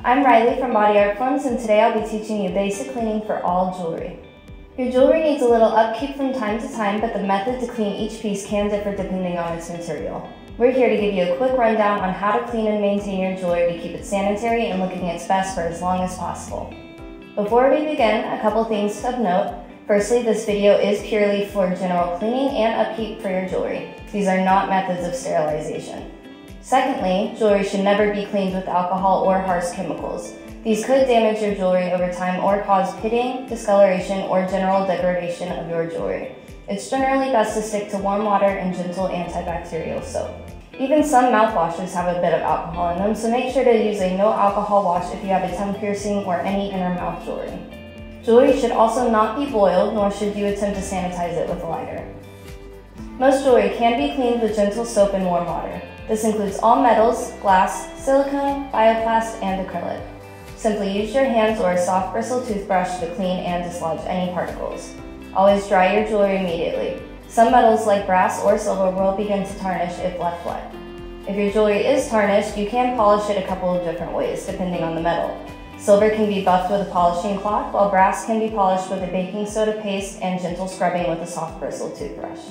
I'm Riley from Bodyartforms, and today I'll be teaching you basic cleaning for all jewelry. Your jewelry needs a little upkeep from time to time, but the method to clean each piece can differ depending on its material. We're here to give you a quick rundown on how to clean and maintain your jewelry to keep it sanitary and looking its best for as long as possible. Before we begin, a couple things of note. Firstly, this video is purely for general cleaning and upkeep for your jewelry. These are not methods of sterilization. Secondly, jewelry should never be cleaned with alcohol or harsh chemicals. These could damage your jewelry over time or cause pitting, discoloration, or general degradation of your jewelry. It's generally best to stick to warm water and gentle antibacterial soap. Even some mouthwashes have a bit of alcohol in them, so make sure to use a no alcohol wash if you have a tongue piercing or any inner mouth jewelry. Jewelry should also not be boiled, nor should you attempt to sanitize it with a lighter. Most jewelry can be cleaned with gentle soap and warm water. This includes all metals, glass, silicone, bioplast, and acrylic. Simply use your hands or a soft bristle toothbrush to clean and dislodge any particles. Always dry your jewelry immediately. Some metals like brass or silver will begin to tarnish if left wet. If your jewelry is tarnished, you can polish it a couple of different ways depending on the metal. Silver can be buffed with a polishing cloth, while brass can be polished with a baking soda paste and gentle scrubbing with a soft bristle toothbrush.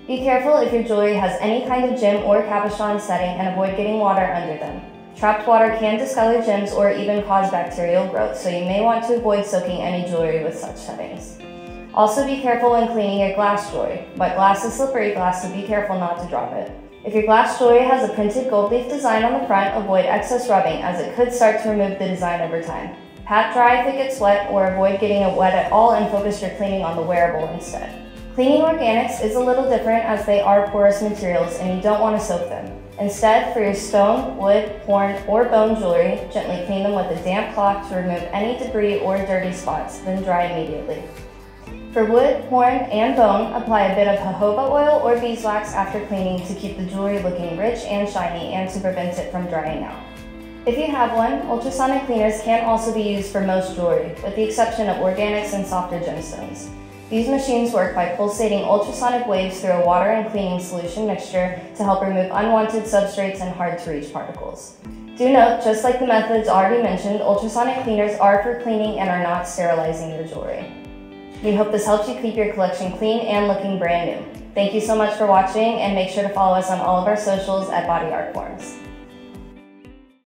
Be careful if your jewelry has any kind of gem or cabochon setting and avoid getting water under them. Trapped water can discolor gems or even cause bacterial growth, so you may want to avoid soaking any jewelry with such settings. Also be careful when cleaning your glass jewelry. Wet glass is slippery glass, so be careful not to drop it. If your glass jewelry has a printed gold leaf design on the front, avoid excess rubbing as it could start to remove the design over time. Pat dry if it gets wet, or avoid getting it wet at all and focus your cleaning on the wearable instead. Cleaning organics is a little different as they are porous materials and you don't want to soak them. Instead, for your stone, wood, horn, or bone jewelry, gently clean them with a damp cloth to remove any debris or dirty spots, then dry immediately. For wood, horn, and bone, apply a bit of jojoba oil or beeswax after cleaning to keep the jewelry looking rich and shiny and to prevent it from drying out. If you have one, ultrasonic cleaners can also be used for most jewelry, with the exception of organics and softer gemstones. These machines work by pulsating ultrasonic waves through a water and cleaning solution mixture to help remove unwanted substrates and hard-to-reach particles. Do note, just like the methods already mentioned, ultrasonic cleaners are for cleaning and are not sterilizing your jewelry. We hope this helps you keep your collection clean and looking brand new. Thank you so much for watching, and make sure to follow us on all of our socials at Bodyartforms.